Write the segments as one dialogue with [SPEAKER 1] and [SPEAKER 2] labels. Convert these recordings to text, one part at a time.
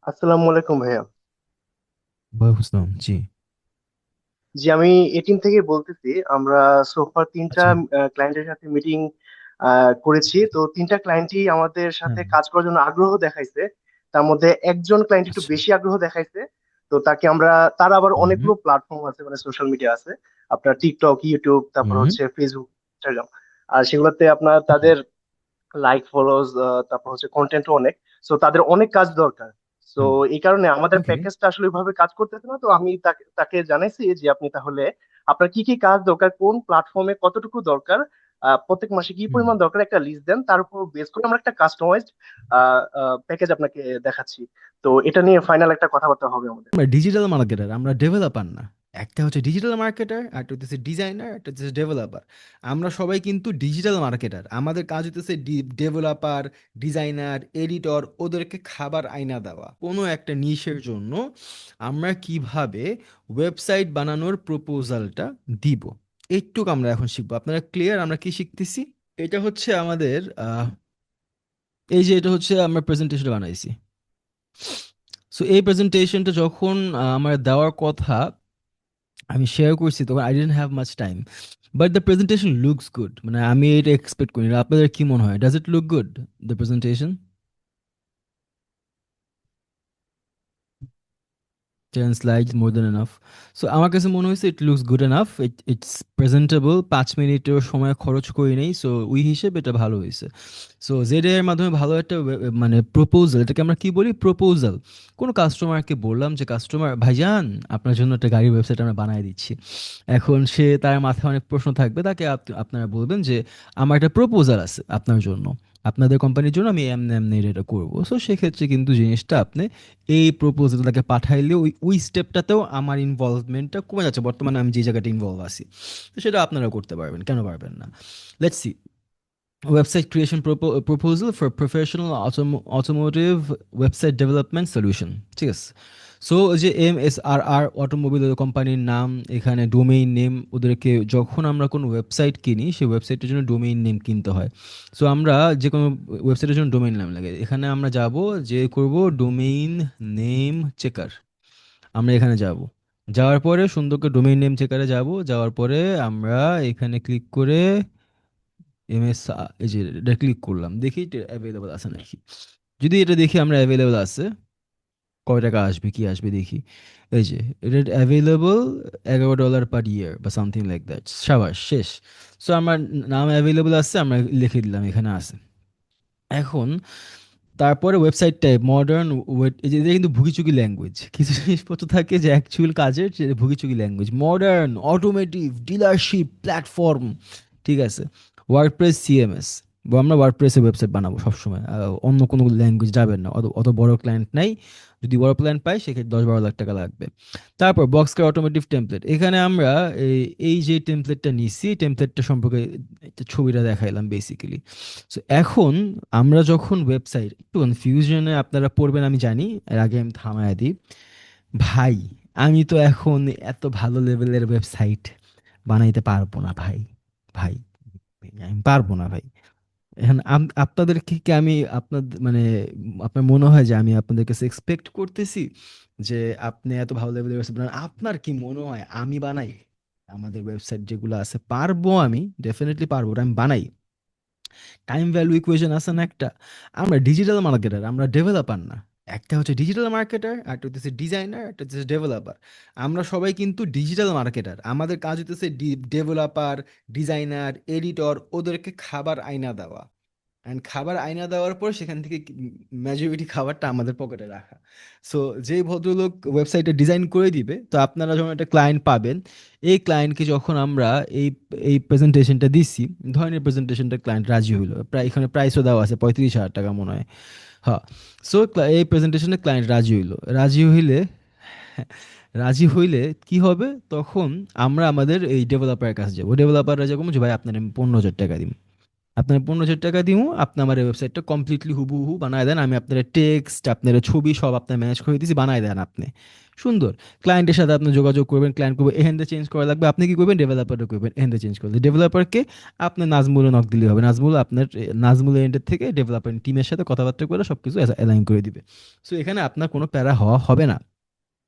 [SPEAKER 1] আসসালামু আলাইকুম ভাইয়া।
[SPEAKER 2] বুঝলাম, জি।
[SPEAKER 1] জি, আমি এটিম থেকে বলতেছি। আমরা সোফার তিনটা
[SPEAKER 2] আচ্ছা।
[SPEAKER 1] ক্লায়েন্টের সাথে মিটিং করেছি। তো তিনটা ক্লায়েন্টই আমাদের সাথে
[SPEAKER 2] হ্যাঁ।
[SPEAKER 1] কাজ করার জন্য আগ্রহ দেখাইছে। তার মধ্যে একজন ক্লায়েন্ট একটু
[SPEAKER 2] আচ্ছা।
[SPEAKER 1] বেশি আগ্রহ দেখাইছে। তো তাকে আমরা, তার আবার
[SPEAKER 2] হুম হুম
[SPEAKER 1] অনেকগুলো প্ল্যাটফর্ম আছে, মানে সোশ্যাল মিডিয়া আছে, আপনার টিকটক, ইউটিউব, তারপর
[SPEAKER 2] হুম
[SPEAKER 1] হচ্ছে ফেসবুক, ইনস্টাগ্রাম। আর সেগুলোতে আপনার
[SPEAKER 2] হুম
[SPEAKER 1] তাদের লাইক ফলোজ, তারপর হচ্ছে কন্টেন্টও অনেক। সো তাদের অনেক কাজ দরকার। সো
[SPEAKER 2] হুম।
[SPEAKER 1] এই কারণে আমাদের
[SPEAKER 2] ওকে।
[SPEAKER 1] প্যাকেজটা আসলে ওইভাবে কাজ করতেছে না। তো আমি তাকে তাকে জানাইছি যে আপনি তাহলে আপনার কি কি কাজ দরকার, কোন প্ল্যাটফর্মে কতটুকু দরকার, প্রত্যেক মাসে কি
[SPEAKER 2] হুম।
[SPEAKER 1] পরিমাণ দরকার, একটা লিস্ট দেন। তার উপর বেস করে আমরা একটা কাস্টমাইজড প্যাকেজ আপনাকে দেখাচ্ছি। তো এটা নিয়ে ফাইনাল একটা কথাবার্তা হবে আমাদের।
[SPEAKER 2] আমরা ডিজিটাল মার্কেটার, আমরা ডেভেলপার না। একটা হচ্ছে ডিজিটাল মার্কেটার, একটা হচ্ছে ডিজাইনার, একটা হচ্ছে ডেভেলপার। আমরা সবাই কিন্তু ডিজিটাল মার্কেটার। আমাদের কাজ হচ্ছে ডেভেলপার, ডিজাইনার, এডিটর, ওদেরকে খাবার আইনা দেওয়া কোনো একটা নিশের জন্য। আমরা কিভাবে ওয়েবসাইট বানানোর প্রপোজালটা দিব, এইটুকু আমরা এখন শিখবো। আপনারা ক্লিয়ার আমরা কি শিখতেছি? এটা হচ্ছে আমাদের এই যে এটা হচ্ছে আমরা প্রেজেন্টেশন বানাইছি। সো এই প্রেজেন্টেশনটা যখন আমার দেওয়ার কথা, আমি শেয়ার করছি, তখন I didn't have much time. But the presentation looks good, মানে আমি এটা এক্সপেক্ট করি না। আপনাদের কি মনে হয়, does it look good, the presentation? 10 slides more than enough. So আমার কাছে মনে হয়েছে it looks good enough, it's presentable. 5 মিনিটের সময় খরচ করি নেই, সো ওই হিসেবে এটা ভালো হয়েছে। সো জেড এর মাধ্যমে ভালো একটা মানে প্রপোজাল, এটাকে আমরা কি বলি, প্রপোজাল। কোনো কাস্টমারকে বললাম যে কাস্টমার ভাইজান, আপনার জন্য একটা গাড়ির ওয়েবসাইট আমরা বানিয়ে দিচ্ছি। এখন সে, তার মাথায় অনেক প্রশ্ন থাকবে, তাকে আপনারা বলবেন যে আমার একটা প্রপোজাল আছে আপনার জন্য, আপনাদের কোম্পানির জন্য আমি এমনি এমনি এটা করবো। সো সেক্ষেত্রে কিন্তু জিনিসটা আপনি এই প্রপোজালটাকে পাঠাইলে ওই ওই স্টেপটাতেও আমার ইনভলভমেন্টটা কমে যাচ্ছে। বর্তমানে আমি যে জায়গাটা ইনভলভ আছি, তো সেটা আপনারা করতে পারবেন, কেন পারবেন না? Let's see. Website creation proposal for professional automotive website development solution. ঠিক আছে। সো যে MSRR অটোমোবিল কোম্পানির নাম, এখানে ডোমেইন নেম। ওদেরকে যখন আমরা কোনো ওয়েবসাইট কিনি, সেই ওয়েবসাইটের জন্য ডোমেইন নেম কিনতে হয়। সো আমরা যে কোনো ওয়েবসাইটের জন্য ডোমেইন নেম লাগে, এখানে আমরা যাব, যে করব ডোমেইন নেম চেকার। আমরা এখানে যাব, যাওয়ার পরে সুন্দর করে ডোমেইন নেম চেকারে যাব। যাওয়ার পরে আমরা এখানে ক্লিক করে এমএস, এই যে এটা ক্লিক করলাম, দেখি এটা অ্যাভেলেবল আছে নাকি। যদি এটা দেখি আমরা অ্যাভেলেবল আছে, কয় টাকা আসবে কি আসবে দেখি। এই যে এটা অ্যাভেলেবল, $11 পার ইয়ার বা সামথিং লাইক দ্যাট। সাবাস, শেষ। সো আমার নাম অ্যাভেলেবল আছে, আমরা লিখে দিলাম এখানে আছে। এখন তারপরে ওয়েবসাইট টাইপ মডার্ন ওয়েট, এই যে এটা কিন্তু ভুগিচুগি ল্যাঙ্গুয়েজ, কিছু জিনিসপত্র থাকে যে অ্যাকচুয়াল কাজের, যে ভুগিচুগি language. Modern automotive dealership platform. ঠিক আছে। ওয়ার্ডপ্রেস সিএমএস, আমরা ওয়ার্ডপ্রেসের ওয়েবসাইট বানাবো সবসময়, অন্য কোনো ল্যাঙ্গুয়েজ যাবেন না। অত অত বড় ক্লায়েন্ট নাই, যদি বড় ক্লায়েন্ট পাই সেক্ষেত্রে 10-12 লাখ টাকা লাগবে। তারপর বক্সকার অটোমেটিভ টেমপ্লেট, এখানে আমরা এই এই যে টেমপ্লেটটা নিচ্ছি, টেমপ্লেটটা সম্পর্কে একটা ছবিটা দেখাইলাম বেসিক্যালি। সো এখন আমরা যখন ওয়েবসাইট, একটু কনফিউশনে আপনারা পড়বেন আমি জানি, এর আগে আমি থামায় দিই। ভাই, আমি তো এখন এত ভালো লেভেলের ওয়েবসাইট বানাইতে পারবো না ভাই। ভাই, আমি পারবো না ভাই। এখন আপনাদেরকে কি আমি আপনার মানে আপনার মনে হয় যে আমি আপনাদের কাছে এক্সপেক্ট করতেছি যে আপনি এত ভালো লেভেলের ওয়েবসাইট বানান? আপনার কি মনে হয় আমি বানাই? আমাদের ওয়েবসাইট যেগুলো আছে পারবো, আমি ডেফিনেটলি পারবো, ওটা আমি বানাই। টাইম ভ্যালু ইকুয়েশন আছে না একটা। আমরা ডিজিটাল মার্কেটার, আমরা ডেভেলপার না। একটা হচ্ছে ডিজিটাল মার্কেটার, একটা হচ্ছে ডিজাইনার, একটা হচ্ছে ডেভেলপার। আমরা সবাই কিন্তু ডিজিটাল মার্কেটার। আমাদের কাজ হচ্ছে ডেভেলপার, ডিজাইনার, এডিটর, ওদেরকে খাবার আইনা দেওয়া। অ্যান্ড খাবার আইনা দেওয়ার পর সেখান থেকে মেজরিটি খাবারটা আমাদের পকেটে রাখা। সো যেই ভদ্রলোক ওয়েবসাইটে ডিজাইন করে দিবে, তো আপনারা যখন একটা ক্লায়েন্ট পাবেন, এই ক্লায়েন্টকে যখন আমরা এই এই প্রেজেন্টেশনটা দিচ্ছি, ধরেন এই প্রেজেন্টেশনটা ক্লায়েন্ট রাজি হইলো, প্রায় এখানে প্রাইসও দেওয়া আছে 35,000 টাকা মনে হয়। হ্যাঁ। সো এই প্রেজেন্টেশনে ক্লায়েন্ট রাজি হইলো, রাজি হইলে কি হবে তখন? আমরা আমাদের এই ডেভেলপারের কাছে যাবো, ডেভেলপাররা যাবো যে ভাই আপনার আমি 15,000 টাকা দিন, আপনার 15,000 টাকা দিব, আপনি আমার এই ওয়েবসাইটটা কমপ্লিটলি হুবহু বানায় দেন, আমি আপনার টেক্সট, আপনার ছবি সব আপনার ম্যানেজ করে দিয়েছি, বানায় দেন আপনি। সুন্দর। ক্লায়েন্টের সাথে আপনি যোগাযোগ করবেন, ক্লায়েন্ট করবে এখানে চেঞ্জ করা লাগবে, আপনি কি করবেন, ডেভেলপারটা করবেন এখানে চেঞ্জ করলে, ডেভেলপারকে আপনার নাজমুলে নক দিলে হবে, নাজমুল আপনার নাজমুলের এন্ডের থেকে ডেভেলপার টিমের সাথে কথাবার্তা করে সব কিছু অ্যালাইন করে দিবে। সো এখানে আপনার কোনো প্যারা হওয়া হবে না।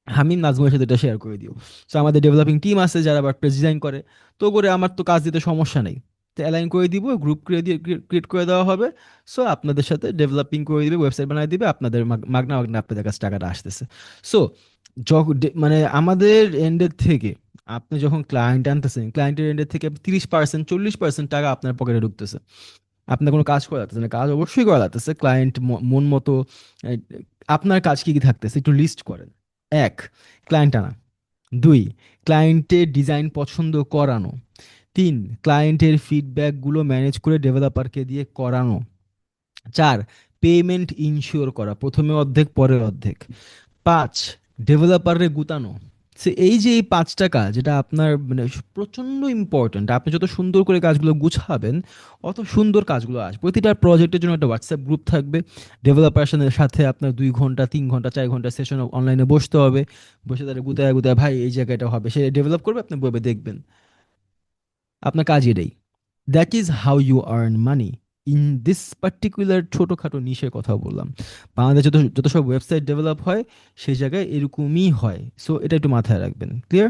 [SPEAKER 2] আমি নাজমুলের সাথে এটা শেয়ার করে দিও। সো আমাদের ডেভেলপিং টিম আছে যারা ওয়ার্ডপ্রেস ডিজাইন করে, তো করে আমার তো কাজ দিতে সমস্যা নেই। তো অ্যালাইন করে দিব, গ্রুপ ক্রিয়েট করে দেওয়া হবে। সো আপনাদের সাথে ডেভেলপিং করে দিবে, ওয়েবসাইট বানিয়ে দিবে, আপনাদের মাগনা মাগনা আপনাদের কাছে টাকাটা আসতেছে। সো মানে আমাদের এন্ডের থেকে আপনি যখন ক্লায়েন্ট আনতেছেন, ক্লায়েন্টের এন্ডের থেকে 30%, 40% টাকা আপনার পকেটে ঢুকতেছে। আপনার কোনো কাজ করা লাগতেছে না, কাজ অবশ্যই করা লাগতেছে, ক্লায়েন্ট মন মতো। আহ, আপনার কাজ কি কি থাকতেছে একটু লিস্ট করেন। এক, ক্লায়েন্ট আনা। দুই, ক্লায়েন্টের ডিজাইন পছন্দ করানো। তিন, ক্লায়েন্টের ফিডব্যাকগুলো ম্যানেজ করে ডেভেলপারকে দিয়ে করানো। চার, পেমেন্ট ইনশিওর করা, প্রথমে অর্ধেক পরের অর্ধেক। পাঁচ, ডেভেলপারে গুতানো। সে এই যে এই 5 টাকা যেটা আপনার মানে প্রচন্ড ইম্পর্ট্যান্ট, আপনি যত সুন্দর করে কাজগুলো গুছাবেন অত সুন্দর কাজগুলো আসবে। প্রতিটা প্রজেক্টের জন্য একটা হোয়াটসঅ্যাপ গ্রুপ থাকবে, ডেভেলপারের সাথে আপনার 2 ঘন্টা 3 ঘন্টা 4 ঘন্টা সেশন অনলাইনে বসতে হবে, বসে তারা গুতায় গুতায় ভাই এই জায়গাটা হবে, সে ডেভেলপ করবে, আপনি বলবে দেখবেন। আপনার কাজ এটাই। That is how you earn money in this particular ছোটোখাটো নিশের কথা বললাম। বাংলাদেশে যত যত সব ওয়েবসাইট ডেভেলপ হয় সেই জায়গায় এরকমই হয়। সো এটা একটু মাথায় রাখবেন। ক্লিয়ার?